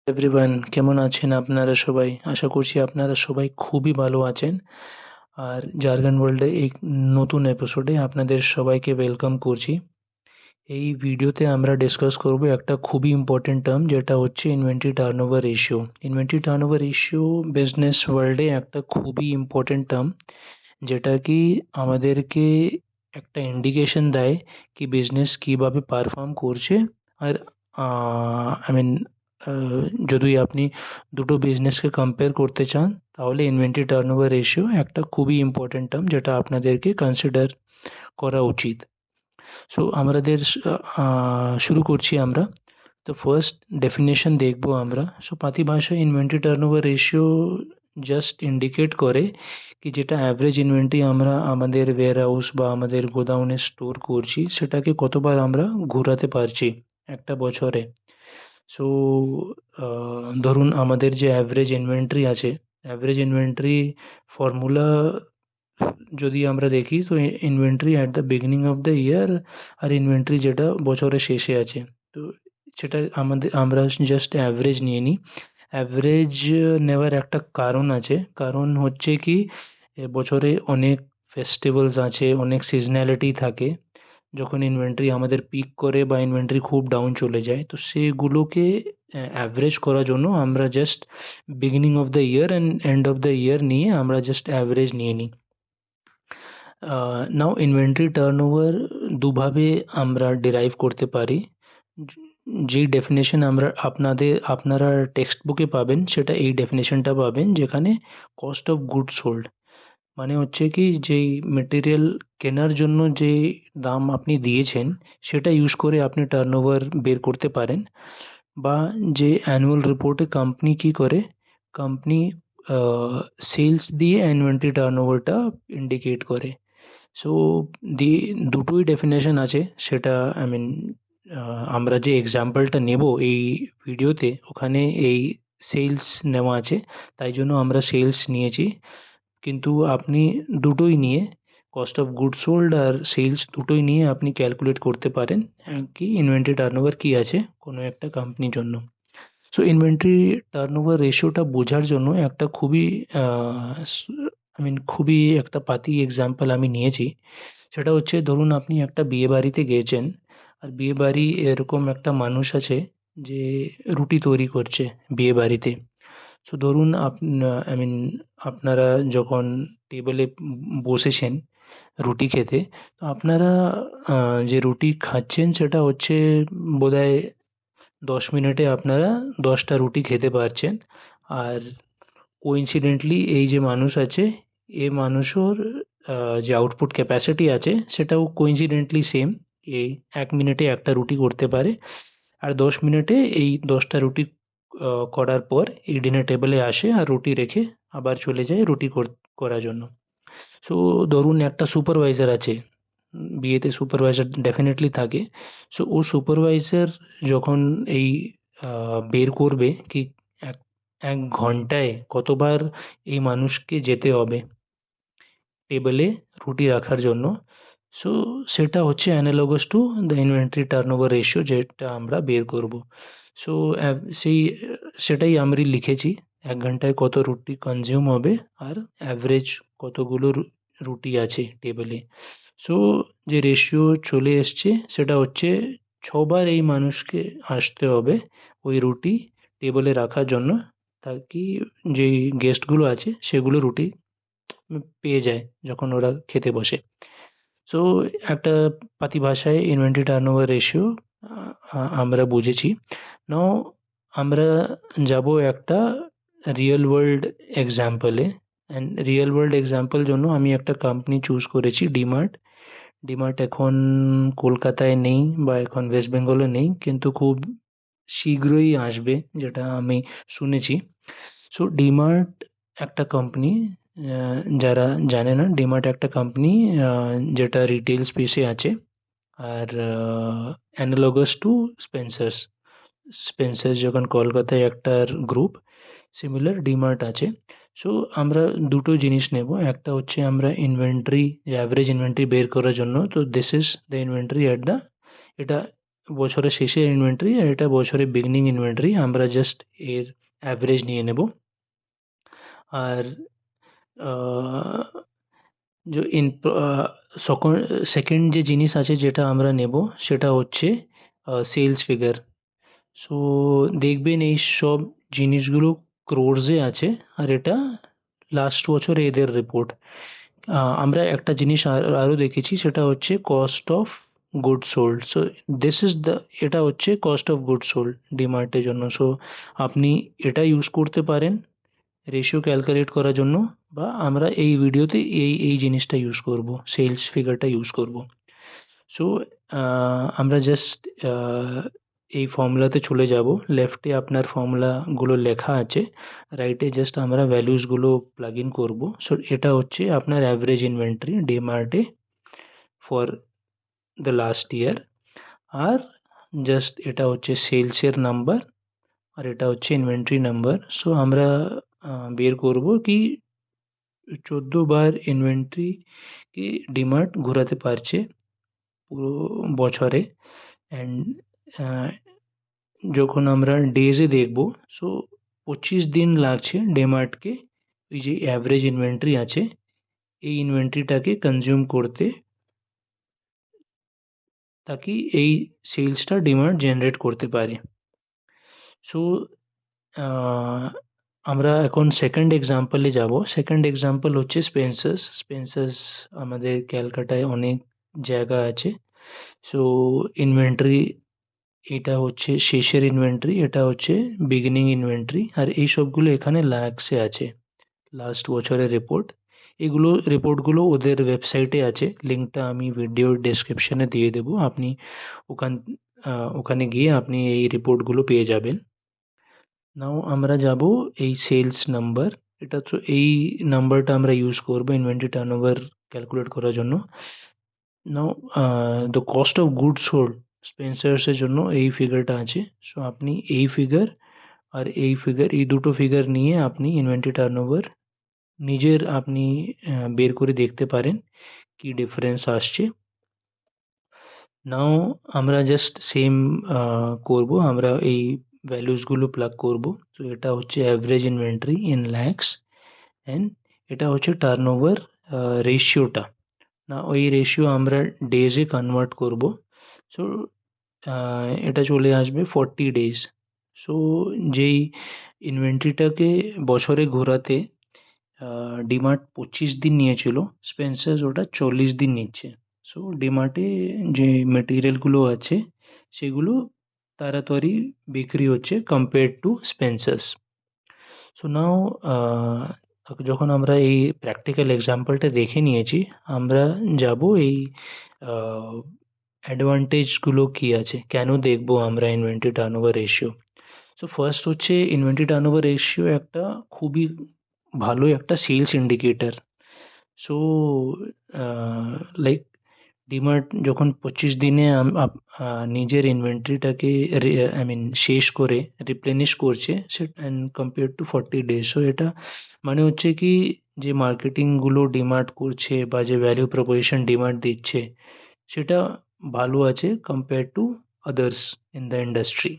Everyone, কেমন আছেন আপনারা সবাই? আশা করছি আপনারা সবাই খুবই ভালো আছেন। আর জার্গান ওয়ার্ল্ডে এই নতুন এপিসোডে আপনাদের সবাইকে ওয়েলকাম করছি। এই ভিডিওতে আমরা ডিসকাস করব একটা খুবই ইম্পর্টেন্ট টার্ম, যেটা হচ্ছে inventory turnover ratio. Inventory turnover ratio business ওয়ার্ল্ডে একটা খুবই ইম্পর্টেন্ট টার্ম, যেটা কি আমাদেরকে একটা ইন্ডিকেশন দেয় কি বিজনেস কীভাবে পারফর্ম করছে। আর আই মিন যদি আপনি দুটো বিজনেসকে কম্পেয়ার করতে চান, তাহলে ইনভেন্টরি টার্নওভার রেশিও একটা খুবই ইম্পর্টেন্ট টার্ম, যেটা আপনাদেরকে কনসিডার করা উচিত। সো আমাদের শুরু করছি আমরা। তো ফার্স্ট ডেফিনেশন দেখবো আমরা। সো পাতি ভাষায় inventory turnover ratio just indicate করে কি যেটা অ্যাভারেজ ইনভেন্টরি আমরা আমাদের ওয়্যার হাউস বা আমাদের গোডাউনে স্টোর করছি, সেটাকে কতবার আমরা ঘোরাতে পারছি একটা বছরে। সো ধরুন আমাদের যে অ্যাভারেজ ইনভেন্টরি আছে, অ্যাভারেজ ইনভেন্টরি ফর্মুলা যদি আমরা দেখি, তো inventory at the beginning of the year আর ইনভেন্টরি যেটা বছরের শেষে আছে, তো সেটা আমরা জাস্ট অ্যাভারেজ নিয়ে নিই। অ্যাভারেজ নেওয়ার একটা কারণ আছে। কারণ হচ্ছে কি বছরে অনেক ফেস্টিভ্যালস আছে, অনেক সিজনালিটি থাকে। যখন ইনভেন্টরি আমাদের পিক করে বা ইনভেন্টরি খুব ডাউন চলে যায়, তো সেগুলোকে অ্যাভারেজ করার জন্য আমরা just beginning of the year and end of the ইয়ার নিয়ে আমরা জাস্ট অ্যাভারেজ নিয়ে নিই। নাও ইনভেন্টরি টার্নওভার দুভাবে আমরা ডিরাইভ করতে পারি। যেই ডেফিনেশন আপনারা টেক্সট বুকে পাবেন, সেটা এই ডেফিনেশনটা পাবেন, যেখানে কস্ট অফ গুডস সোল্ড মানে হচ্ছে কি যেই মেটেরিয়াল কেনার জন্য যে দাম আপনি দিয়েছেন, সেটা ইউজ করে আপনি টার্নওভার বের করতে পারেন। বা যে অ্যানুয়াল রিপোর্টে কোম্পানি কী করে, কোম্পানি সেলস দিয়ে ইনভেন্টরি টার্নওভারটা ইন্ডিকেট করে। সো দি দুটোই ডেফিনেশন আছে। সেটা আই মিন আমরা যে এক্সাম্পলটা নেব এই ভিডিওতে, ওখানে এই সেলস নেওয়া আছে, তাই জন্য আমরা সেলস নিয়েছি। কিন্তু আপনি দুটোই নিয়ে, কস্ট অফ গুড সোল্ড আর সেলস দুটোই নিয়ে আপনি ক্যালকুলেট করতে পারেন কি ইনভেন্টরি টার্নওভার কী আছে কোনো একটা কোম্পানির জন্য। সো ইনভেন্টরি টার্নওভার রেশিওটা বোঝার জন্য একটা খুবই আই মিন খুবই একটা পাতি এক্সাম্পল আমি নিয়েছি। সেটা হচ্ছে, ধরুন আপনি একটা বিয়ে বাড়িতে গিয়েছেন, আর বিয়ে বাড়ি এরকম একটা মানুষ আছে যে রুটি তৈরি করছে বিয়ে বাড়িতে। সো ধরুন আই মিন আপনারা যখন টেবিলে বসেছেন রুটি খেতে, তো আপনারা যে রুটি খাচ্ছেন সেটা হচ্ছে বোধহয় 10 মিনিটে আপনারা 10টা রুটি খেতে পারছেন। আর কোইন্সিডেন্টলি এই যে মানুষ আছে, এ মানুষের যে আউটপুট ক্যাপাসিটি আছে, সেটাও কোইন্সিডেন্টলি সেম। এই 1 মিনিটে একটা রুটি করতে পারে, আর 10 মিনিটে এই 10টা রুটি করার পর এই ডিনার টেবিলে আসে আর রুটি রেখে আবার চলে যায় রুটি করার জন্য। সো ধরুন একটা সুপারভাইজার আছে, বিয়েতে সুপারভাইজার ডেফিনেটলি থাকে। সো ও সুপারভাইজার যখন এই বের করবে কি এক এক ঘন্টায় কতবার এই মানুষকে যেতে হবে টেবিলে রুটি রাখার জন্য। সো সেটা হচ্ছে analogous to the inventory turnover ratio, যেটা আমরা বের করব। সো সেই সেটাই আমি লিখেছি, 1 ঘন্টায় কত রুটি কনজিউম হবে আর অ্যাভারেজ কতগুলো রুটি আছে টেবিলে। সো যে রেশিও চলে এসছে সেটা হচ্ছে 6বার এই মানুষকে আসতে হবে ওই রুটি টেবিলে রাখার জন্য, তাকি যেই গেস্টগুলো আছে সেগুলো রুটি পেয়ে যায় যখন ওরা খেতে বসে। সো একটা পাতি ভাষায় ইনভেন্টরি টার্নওভার রেশিও আমরা বুঝেছি। নাও আমরা যাব একটা রিয়েল ওয়ার্ল্ড এক্সাম্পলে। অ্যান্ড রিয়েল ওয়ার্ল্ড এক্সাম্পল জন্য আমি একটা কোম্পানি চুজ করেছি, ডিমার্ট। ডিমার্ট এখন কলকাতায় নেই বা এখন ওয়েস্ট বেঙ্গলে নেই, কিন্তু খুব শীঘ্রই আসবে যেটা আমি শুনেছি। সো ডিমার্ট একটা কোম্পানি, যারা জানে না, ডিমার্ট একটা কোম্পানি যেটা রিটেল স্পেসে আছে। আর অ্যানালগাস টু স্পেন্সার্স। স্পেন্সার্স যখন কলকাতায় একটার গ্রুপ, সিমিলার ডিমার্ট আছে। সো আমরা দুটো জিনিস নেব। একটা হচ্ছে আমরা ইনভেন্টরি, অ্যাভারেজ ইনভেন্টরি বের করার জন্য, তো this is the inventory at the, এটা বছরের শেষের ইনভেন্টরি আর এটা বছরের বিগিনিং ইনভেন্টরি, আমরা জাস্ট এর অ্যাভারেজ নিয়ে নেব। আর যে সেকেন্ড যে জিনিস আছে যেটা আমরা নেব সেটা হচ্ছে সেলস ফিগার। সো দেখবেন এই সব জিনিসগুলো ক্রোর্সে আছে, আর এটা লাস্ট বছর এদের রিপোর্ট। আমরা একটা জিনিস আরও দেখেছি, সেটা হচ্ছে cost of good sold. So this is the, এটা হচ্ছে কস্ট অফ গুড সোল্ড ডিমার্টের জন্য। সো আপনি এটা ইউজ করতে পারেন রেশিও ক্যালকুলেট করার জন্য, বা আমরা এই ভিডিওতে এই জিনিসটা ইউজ করব, সেলস ফিগারটা ইউজ করব। সো আমরা জাস্ট এই ফর্মুলাতে চলে যাব। লেফটে আপনার ফর্মুলাগুলো লেখা আছে, রাইটে জাস্ট আমরা ভ্যালুসগুলো প্লাগ ইন করবো। সো এটা হচ্ছে আপনার অ্যাভারেজ ইনভেন্টরি ডিমার্টে ফর দ্য লাস্ট ইয়ার, আর জাস্ট এটা হচ্ছে সেলসের নাম্বার, আর এটা হচ্ছে ইনভেন্টরি নাম্বার। সো আমরা বের করব কি 14 বার ইনভেন্টরি কি ডিমার্ট ঘোরাতে পারছে পুরো বছরে। অ্যান্ড যখন আমরা ডেজে দেখব, সো 25 দিন লাগছে ডেমার্টকে ওই যে অ্যাভারেজ ইনভেন্টরি আছে এই ইনভেন্টরিটাকে কনজিউম করতে, তাকি এই সেলসটা ডিমার্ট জেনারেট করতে পারে। সো আমরা এখন সেকেন্ড এক্সাম্পলে যাব। সেকেন্ড এক্সাম্পল হচ্ছে স্পেন্সার্স। স্পেন্সার্স আমাদের ক্যালকাটায় অনেক জায়গা আছে। সো ইনভেন্টরি, এটা হচ্ছে শেষের ইনভেন্টরি, এটা হচ্ছে বিগিনিং ইনভেন্টরি, আর এই সবগুলো এখানে লাক্সে আছে, লাস্ট বছরের রিপোর্ট। এগুলো রিপোর্টগুলো ওদের ওয়েবসাইটে আছে, লিঙ্কটা আমি ভিডিওর ডেসক্রিপশনে দিয়ে দেবো। আপনি ওখান ওখানে গিয়ে আপনি এই রিপোর্টগুলো পেয়ে যাবেন। নাও আমরা যাব এই সেলস নাম্বার, এটা তো এই নাম্বারটা আমরা ইউজ করবো ইনভেন্টরি টার্নওভার ক্যালকুলেট করার জন্য। Now the cost of good sold স্পেন্সার্সের জন্য এই ফিগারটা আছে। সো আপনি এই ফিগার আর এই ফিগার, এই দুটো ফিগার নিয়ে আপনি ইনভেন্টরি টার্নওভার নিজের আপনি বের করে দেখতে পারেন কি ডিফারেন্স আসছে। নাও আমরা জাস্ট সেম করব, আমরা এই ভ্যালুসগুলো প্লাগ করব। তো এটা হচ্ছে average inventory in lakhs, and এটা হচ্ছে টার্নওভার রেশিওটা। না ওই রেশিও আমরা ডেজে কনভার্ট করব। সো এটা চলে আসবে 40 ডেজ। সো যেই ইনভেন্টরিটাকে বছরে ঘোরাতে ডিমার্ট 25 দিন নিয়েছিল, স্পেন্সার্স ওটা 40 দিন নিচ্ছে। সো ডিমার্টে যে মেটেরিয়ালগুলো আছে সেগুলো তাড়াতাড়ি বিক্রি হচ্ছে compare to Spencer's. So now যখন আমরা এই প্র্যাকটিক্যাল এক্সাম্পলটা দেখে নিয়েছি, আমরা যাব এই অ্যাডভান্টেজগুলো কী আছে, কেন দেখবো আমরা inventory turnover ratio. So first হচ্ছে ইনভেন্টরি টার্নওভার রেশিও একটা খুবই ভালো একটা sales indicator. So like DMart যখন 25 দিনে নিজের ইনভেন্টরিটাকে আই মিন শেষ করে রিপ্লেনিশ করছে সেটা and compare to 40 days. So এটা মানে হচ্ছে কি, যে মার্কেটিংগুলো ডিমার্ট করছে বা যে ভ্যালু প্রপোজিশন ডিমার্ট দিচ্ছে সেটা ভালো আছে compare to others in the industry.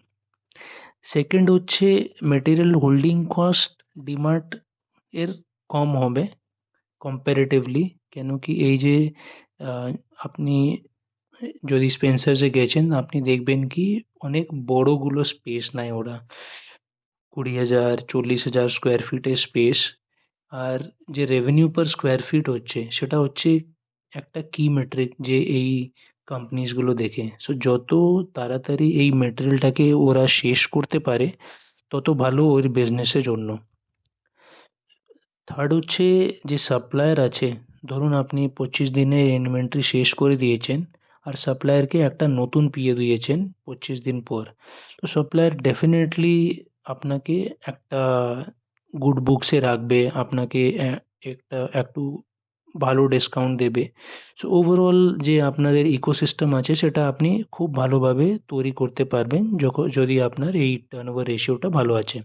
Second হচ্ছে মেটেরিয়াল হোল্ডিং কস্ট ডিমার্ট এর কম হবে কম্পারেটিভলি। কেন কি, এই যে আপনি যদি স্পেন্সার্সে গেছেন আপনি দেখবেন কি অনেক বড়গুলো স্পেস নেয় ওরা, 20,000 40,000 স্কোয়ার ফিটের স্পেস। আর যে রেভিনিউ পার স্কোয়ার ফিট হচ্ছে সেটা হচ্ছে একটা কি মেট্রিক যে এই কোম্পানিসগুলো দেখে। সো যত তাড়াতাড়ি এই মেটেরিয়ালটাকে ওরা শেষ করতে পারে তত ভালো ওর বিজনেসের জন্য। থার্ড হচ্ছে যে সাপ্লায়ার আছে, ধরুন আপনি 25 দিনের ইনভেন্টরি শেষ করে দিয়েছেন আর সাপ্লায়ারকে একটা নতুন পিএ দিয়েছেন 25 দিন পর, তো সাপ্লায়ার ডেফিনেটলি আপনাকে একটা গুড বুকসে রাখবে, আপনাকে একটা একটু ভালো ডিসকাউন্ট দেবে। সো ওভারঅল যে আপনাদের ইকোসিস্টেম আছে সেটা আপনি খুব ভালোভাবে তৈরি করতে পারবেন যখন যদি আপনার এই টার্নওভার রেশিওটা ভালো আছে।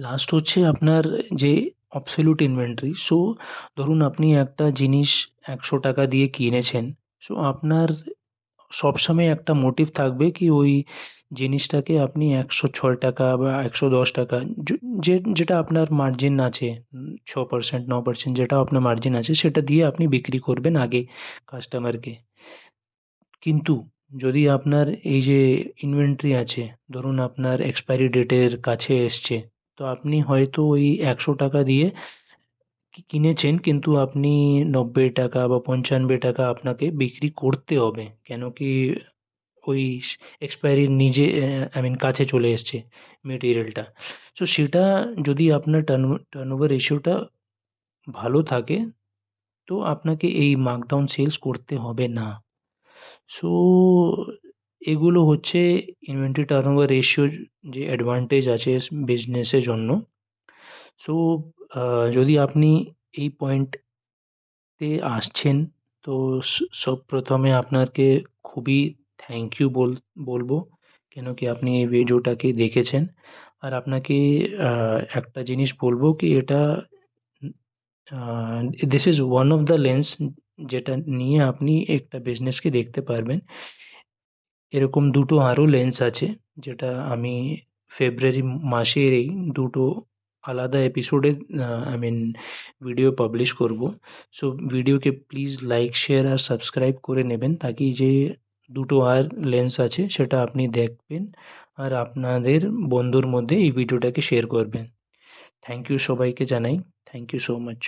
লাস্ট হচ্ছে আপনার যে অবসলিউট ইনভেন্টরি। সো ধরুন আপনি একটা জিনিস 100 টাকা দিয়ে কিনেছেন, সো আপনার সবসময় একটা মোটিভ থাকবে কি ওই জিনিসটাকে আপনি 106 টাকা বা 110 টাকা যেটা আপনার মার্জিন আছে, 6% 9% যেটা আপনার মার্জিন আছে সেটা দিয়ে আপনি বিক্রি করবেন আগে কাস্টমারকে। কিন্তু যদি আপনার এই যে ইনভেন্টরি আছে, ধরুন আপনার এক্সপায়ারি ডেটের কাছে এসছে, তো আপনি হয়তো ওই 100 টাকা দিয়ে কিনেছেন, কিন্তু আপনি 90 টাকা বা 95 টাকা আপনাকে বিক্রি করতে হবে, কেন কি ওই এক্সপায়ারি নিজে আই মিন কাছে চলে এসছে মেটেরিয়ালটা। সো সেটা যদি আপনার টার্নওভার রেশিওটা ভালো থাকে, তো আপনাকে এই মার্কডাউন সেলস করতে হবে না। সো এগুলো হচ্ছে ইনভেন্টরি টার্নওভার রেশিওর যে অ্যাডভান্টেজ আছে বিজনেসের জন্য। সো যদি আপনি এই পয়েন্টে আসছেন, তো সব প্রথমে আপনাকে খুবই থ্যাংক ইউ বলবো, কেন কি আপনি এই ভিডিওটাকে দেখেছেন। আর আপনাকে একটা জিনিস বলবো কি এটা this is one of the lens যেটা নিয়ে আপনি একটা বিজনেসকে দেখতে পারবেন। এরকম দুটো আরও লেন্স আছে, যেটা আমি ফেব্রুয়ারি মাসের এই দুটো আলাদা এপিসোডে আই মিন ভিডিও পাবলিশ করব। সো ভিডিওকে প্লিজ লাইক শেয়ার আর সাবস্ক্রাইব করে নেবেন, তাকি যে দুটো আর লেন্স আছে সেটা আপনি দেখবেন আর আপনাদের বন্ধুর মধ্যে এই ভিডিওটাকে শেয়ার করবেন। থ্যাংক ইউ সবাইকে জানাই। Thank you so much.